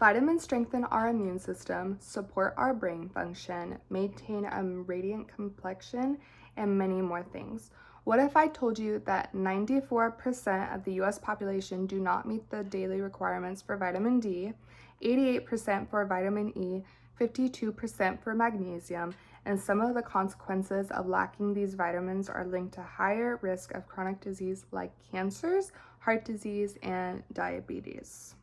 Vitamins strengthen our immune system, support our brain function, maintain a radiant complexion, and many more things. What if I told you that 94% of the US population do not meet the daily requirements for vitamin D, 88% for vitamin E, 52% for magnesium, and some of the consequences of lacking these vitamins are linked to higher risk of chronic disease like cancers, heart disease, and diabetes.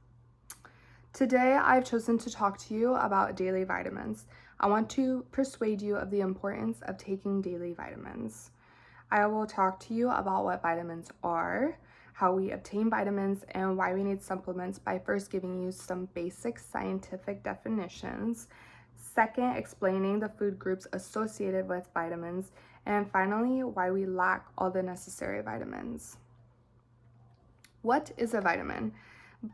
Today, I've chosen to talk to you about daily vitamins. I want to persuade you of the importance of taking daily vitamins. I will talk to you about what vitamins are, how we obtain vitamins, and why we need supplements by first giving you some basic scientific definitions. Second, explaining the food groups associated with vitamins. And finally, why we lack all the necessary vitamins. What is a vitamin?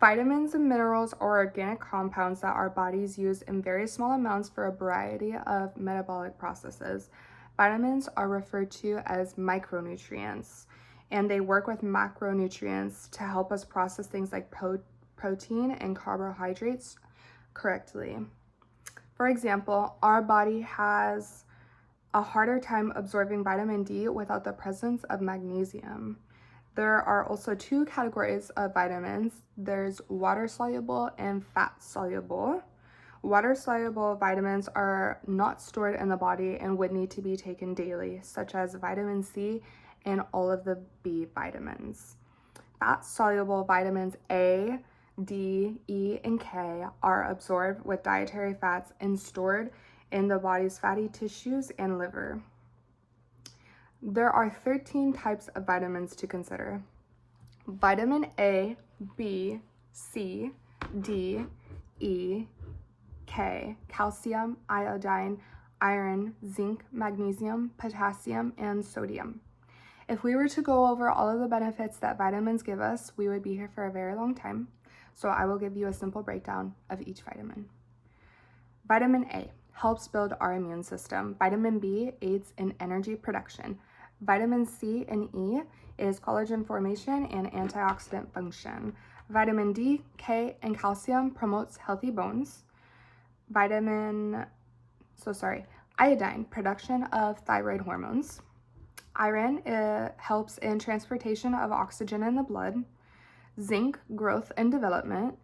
Vitamins and minerals are organic compounds that our bodies use in very small amounts for a variety of metabolic processes. Vitamins are referred to as micronutrients, and they work with macronutrients to help us process things like protein and carbohydrates correctly. For example, our body has a harder time absorbing vitamin D without the presence of magnesium. There are also two categories of vitamins. There's water-soluble and fat-soluble. Water-soluble vitamins are not stored in the body and would need to be taken daily, such as vitamin C and all of the B vitamins. Fat-soluble vitamins A, D, E, and K are absorbed with dietary fats and stored in the body's fatty tissues and liver. There are 13 types of vitamins to consider. Vitamin A, B, C, D, E, K, calcium, iodine, iron, zinc, magnesium, potassium, and sodium. If we were to go over all of the benefits that vitamins give us, we would be here for a very long time. So I will give you a simple breakdown of each vitamin. Vitamin A helps build our immune system. Vitamin B aids in energy production. Vitamin C and E is collagen formation and antioxidant function. Vitamin D, K, and calcium promotes healthy bones. Iodine, production of thyroid hormones. Iron helps in transportation of oxygen in the blood. Zinc, growth and development.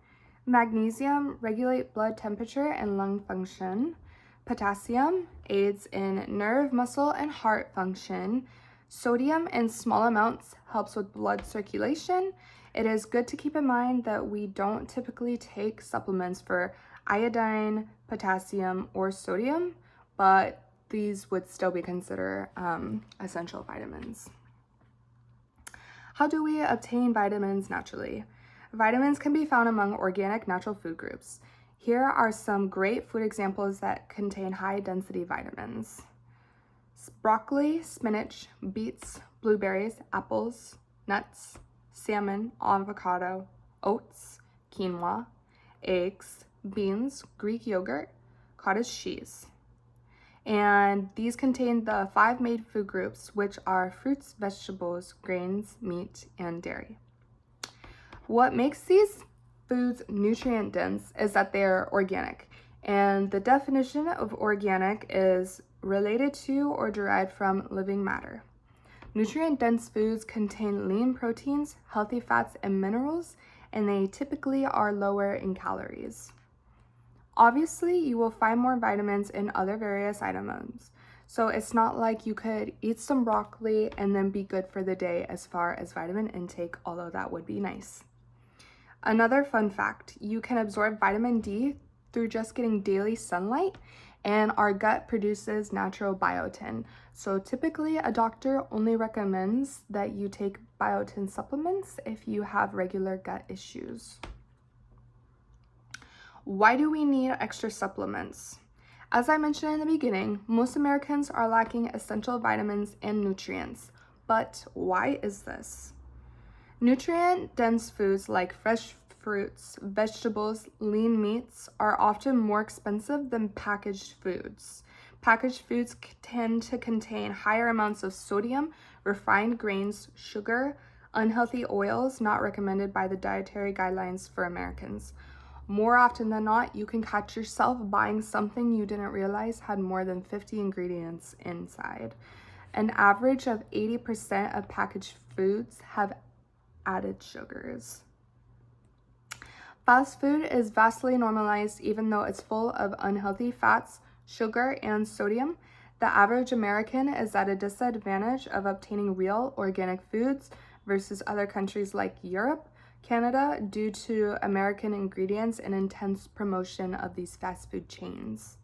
Magnesium, regulate blood temperature and lung function. Potassium aids in nerve, muscle, and heart function. Sodium in small amounts helps with blood circulation. It is good to keep in mind that we don't typically take supplements for iodine, potassium, or sodium, but these would still be considered essential vitamins. How do we obtain vitamins naturally? Vitamins can be found among organic natural food groups. Here are some great food examples that contain high-density vitamins. Broccoli, spinach, beets, blueberries, apples, nuts, salmon, avocado, oats, quinoa, eggs, beans, Greek yogurt, cottage cheese. And these contain the 5 main food groups, which are fruits, vegetables, grains, meat, and dairy. What makes these foods nutrient dense is that they are organic, and the definition of organic is related to or derived from living matter. Nutrient dense foods contain lean proteins, healthy fats, and minerals, and they typically are lower in calories. Obviously, you will find more vitamins in other various items, so it's not like you could eat some broccoli and then be good for the day as far as vitamin intake, although that would be nice. Another fun fact, you can absorb vitamin D through just getting daily sunlight, and our gut produces natural biotin. So typically a doctor only recommends that you take biotin supplements if you have regular gut issues. Why do we need extra supplements? As I mentioned in the beginning, most Americans are lacking essential vitamins and nutrients. But why is this? Nutrient-dense foods like fresh fruits, vegetables, lean meats are often more expensive than packaged foods. Packaged foods tend to contain higher amounts of sodium, refined grains, sugar, unhealthy oils not recommended by the dietary guidelines for Americans. More often than not, you can catch yourself buying something you didn't realize had more than 50 ingredients inside. An average of 80% of packaged foods have added sugars. Fast food is vastly normalized even though it's full of unhealthy fats, sugar, and sodium. The average American is at a disadvantage of obtaining real organic foods versus other countries like Europe, Canada, due to American ingredients and intense promotion of these fast food chains.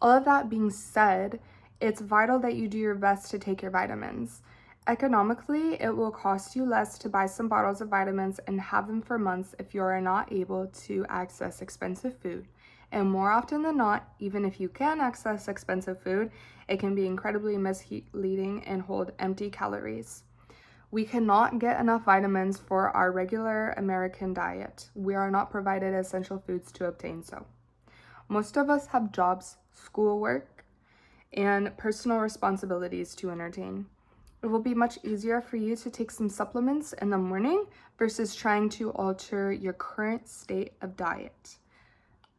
All of that being said, it's vital that you do your best to take your vitamins. Economically, it will cost you less to buy some bottles of vitamins and have them for months if you are not able to access expensive food. And more often than not, even if you can access expensive food, it can be incredibly misleading and hold empty calories. We cannot get enough vitamins for our regular American diet. We are not provided essential foods to obtain so. Most of us have jobs, schoolwork, and personal responsibilities to entertain. It will be much easier for you to take some supplements in the morning versus trying to alter your current state of diet.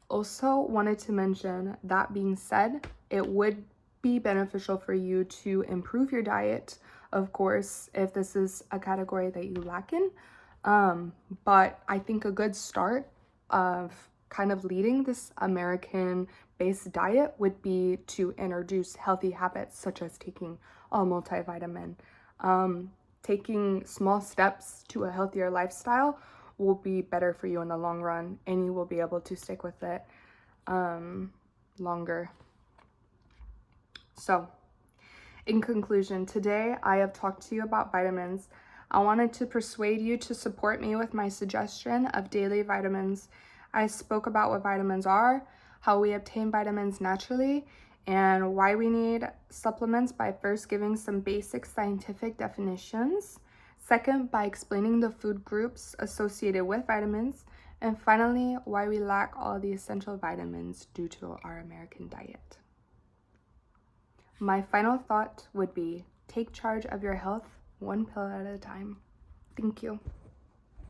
Also wanted to mention, that being said, it would be beneficial for you to improve your diet, of course, if this is a category that you lack in. But I think a good start of kind of leading this American-based diet would be to introduce healthy habits such as taking a multivitamin. Taking small steps to a healthier lifestyle will be better for you in the long run, and you will be able to stick with it longer. So, in conclusion, today I have talked to you about vitamins. I wanted to persuade you to support me with my suggestion of daily vitamins. I spoke about what vitamins are, how we obtain vitamins naturally, and why we need supplements by first giving some basic scientific definitions. Second, by explaining the food groups associated with vitamins. And finally, why we lack all the essential vitamins due to our American diet. My final thought would be, take charge of your health one pill at a time. Thank you.